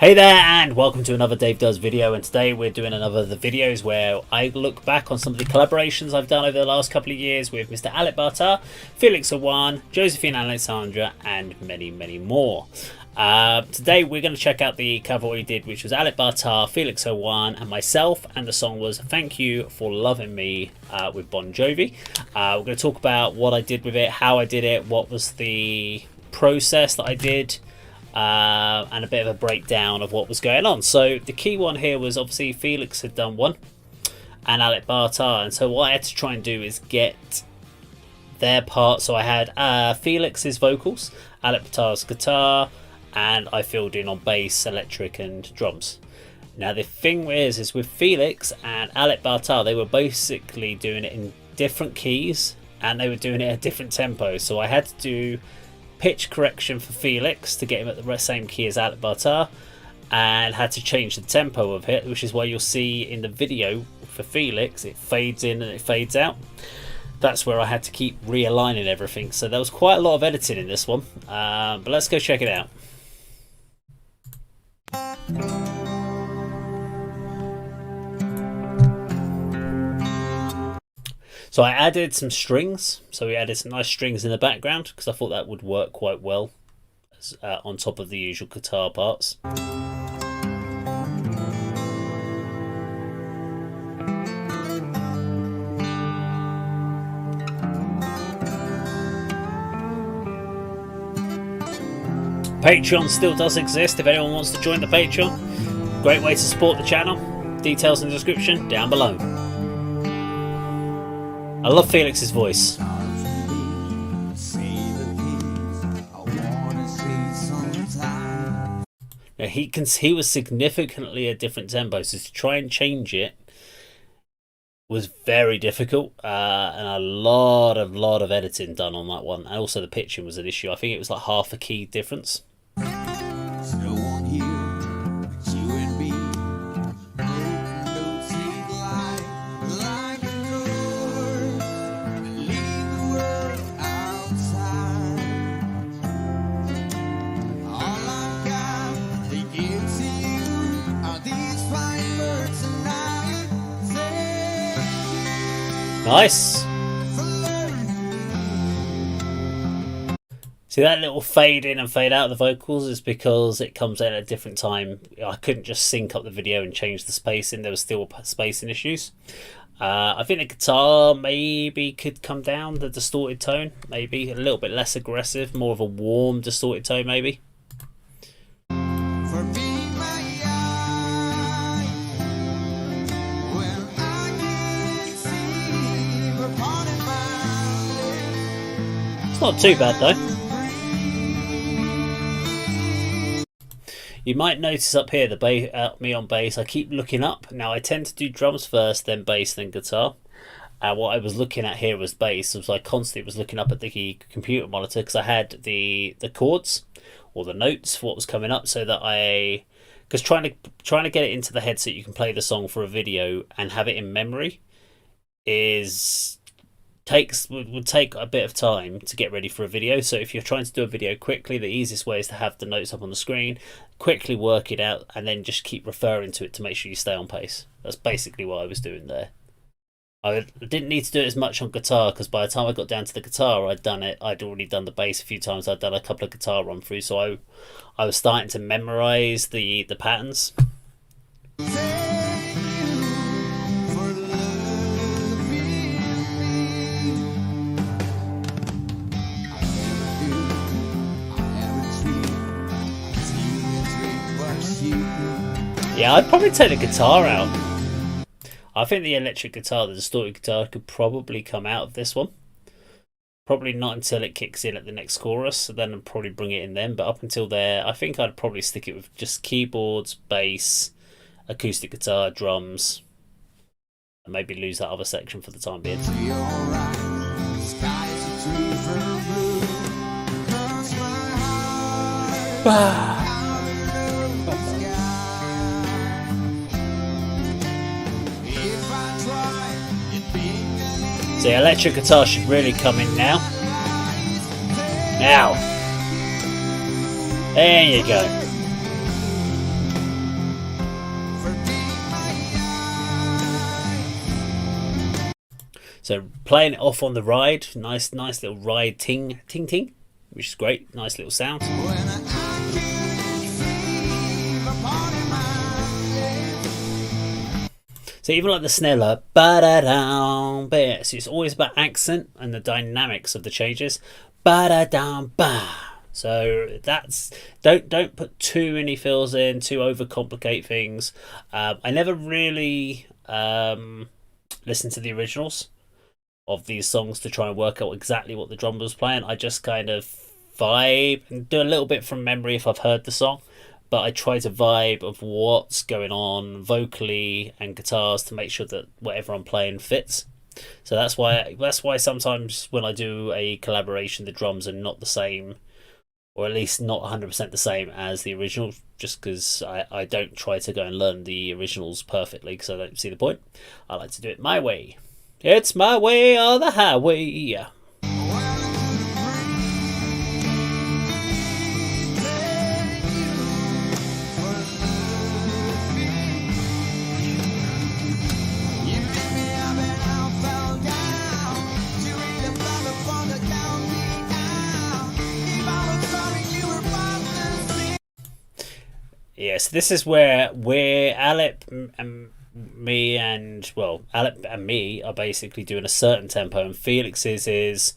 Hey there and welcome to another Dave Does video, and today we're doing another of the videos where I look back on some of the collaborations I've done over the last couple of years with Mr. Alip, Felix, Irwan, Josephine, Alexandra and many more. Today we're going to check out the cover we did, which was Alip, Felix, Irwan and myself, and the song was Thank You for Loving Me with Bon Jovi. We're going to talk about what I did with it, how I did it, what was the process that I did, and a bit of a breakdown of what was going on. So the key one here was obviously Felix had done one and Alip, and so what I had to try and do is get their part. So I had Felix's vocals, Alip's guitar, and I filled in on bass, electric and drums. Now the thing is with Felix and Alip, they were basically doing it in different keys and they were doing it at different tempos, so I had to do pitch correction for Felix to get him at the same key as Alip, and had to change the tempo of it, which is why you'll see in the video for Felix it fades in and it fades out. That's where I had to keep realigning everything, so there was quite a lot of editing in this one, but let's go check it out. So I added some strings, so we added some nice strings in the background because I thought that would work quite well as, on top of the usual guitar parts. Patreon still does exist if anyone wants to join the Patreon. Great way to support the channel. Details in the description down below. I love Felix's voice. Now he was significantly a different tempo, so to try and change it was very difficult, and a lot of editing done on that one, and also the pitching was an issue. I think it was like half a key difference. Nice. See, that little fade in and fade out of the vocals is because it comes in at a different time. I couldn't just sync up the video and change the spacing. There was still spacing issues. I think the guitar maybe could come down, the distorted tone, maybe a little bit less aggressive, more of a warm distorted tone maybe. It's not too bad though. You might notice up here the me on bass, I keep looking up. Now I tend to do drums first, then bass, then guitar. What I was looking at here was bass, so I constantly was looking up at the computer monitor because I had the chords or the notes for what was coming up, so that because trying to get it into the head so you can play the song for a video and have it in memory would take a bit of time to get ready for a video. So if you're trying to do a video quickly, the easiest way is to have the notes up on the screen, quickly work it out, and then just keep referring to it to make sure you stay on pace. That's basically what I was doing there. I didn't need to do it as much on guitar because by the time I got down to the guitar, I'd already done the bass a few times. I'd done a couple of guitar run throughs, so I was starting to memorize the patterns. Yeah, I'd probably take the guitar out. I think the electric guitar, the distorted guitar, could probably come out of this one. Probably not until it kicks in at the next chorus, so then I'd probably bring it in then. But up until there, I think I'd probably stick it with just keyboards, bass, acoustic guitar, drums, and maybe lose that other section for the time being. The electric guitar should really come in now. Now. There you go. So playing it off on the ride, nice little ride ting ting ting, which is great, nice little sound. So even like the snare, like ba da down, ba. So it's always about accent and the dynamics of the changes, ba da down ba. So that's don't put too many fills in, too overcomplicate things. I never really listened to the originals of these songs to try and work out exactly what the drummer was playing. I just kind of vibe and do a little bit from memory if I've heard the song. But I try to vibe of what's going on vocally and guitars to make sure that whatever I'm playing fits. So that's why sometimes when I do a collaboration, the drums are not the same, or at least not 100% the same as the original, just because I don't try to go and learn the originals perfectly because I don't see the point. I like to do it my way. It's my way or the highway. Yes, this is where Alip and me and Alip and me are basically doing a certain tempo, and Felix's is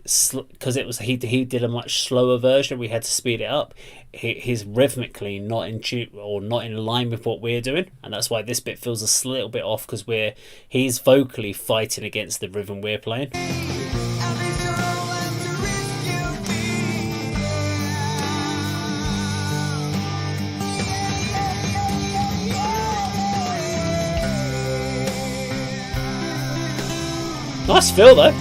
because it was he did a much slower version. We had to speed it up. He's rhythmically not in tune or not in line with what we're doing, and that's why this bit feels a little bit off because he's vocally fighting against the rhythm we're playing. Nice feel though.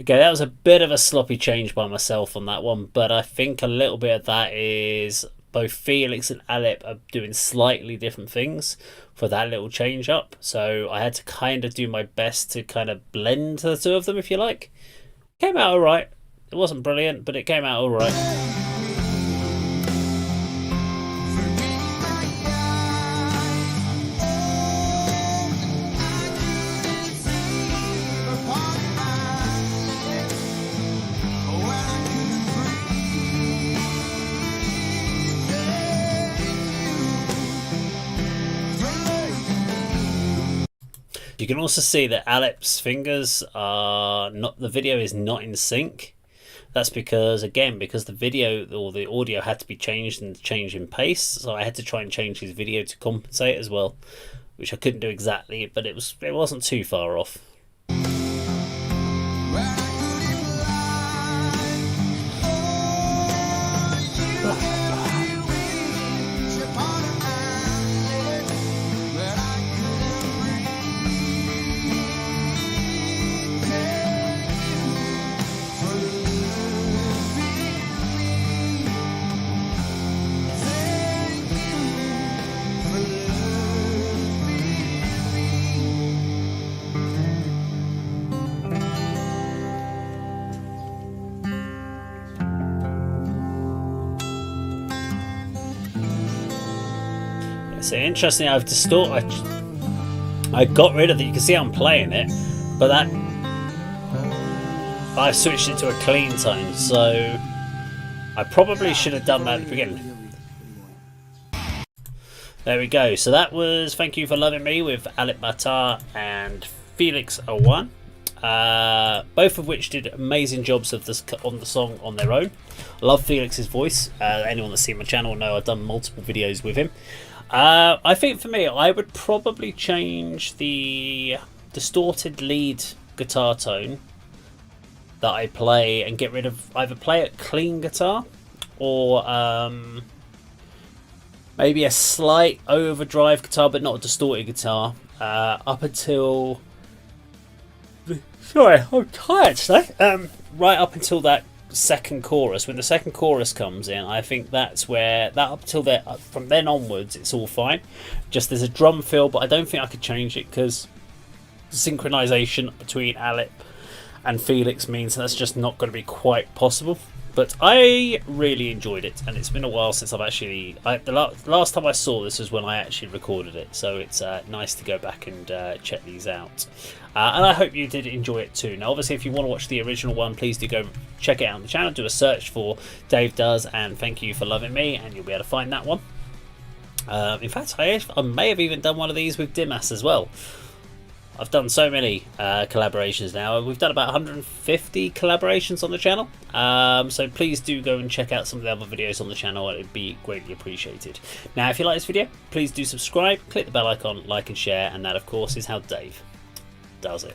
Okay, that was a bit of a sloppy change by myself on that one, but I think a little bit of that is both Felix and Alip are doing slightly different things for that little change up. So I had to kind of do my best to kind of blend the two of them, if you like. Came out alright. It wasn't brilliant, but it came out alright. You can also see that Alip's fingers are not, the video is not in sync. That's because the video or the audio had to be changed and change in pace, so I had to try and change his video to compensate as well, which I couldn't do exactly, but it wasn't too far off. So interesting, I got rid of it. You can see I'm playing it, but I switched it to a clean tone, so I probably should have done that at the beginning. There we go. So that was Thank You for Loving Me with Alip Ba and Felix Irwan, both of which did amazing jobs on the song on their own. I love Felix's voice. Anyone that's seen my channel will know I've done multiple videos with him. I think for me, I would probably change the distorted lead guitar tone that I play and get rid of, either play a clean guitar or maybe a slight overdrive guitar but not a distorted guitar up until... Sorry, I'm tired today. Right up until that second chorus. When the second chorus comes in, I think that's where that up till there, from then onwards, it's all fine. Just there's a drum fill, but I don't think I could change it because synchronization between Alip and Felix means that's just not going to be quite possible. But I really enjoyed it, and it's been a while since I've actually... the last time I saw this was when I actually recorded it, so it's nice to go back and check these out. And I hope you did enjoy it too. Now, obviously, if you want to watch the original one, please do go check it out on the channel. Do a search for Dave Does and Thank You for Loving Me, and you'll be able to find that one. In fact, I may have even done one of these with Dimas as well. I've done so many collaborations now. We've done about 150 collaborations on the channel. So please do go and check out some of the other videos on the channel. It would be greatly appreciated. Now, if you like this video, please do subscribe, click the bell icon, like and share. And that, of course, is how Dave does it.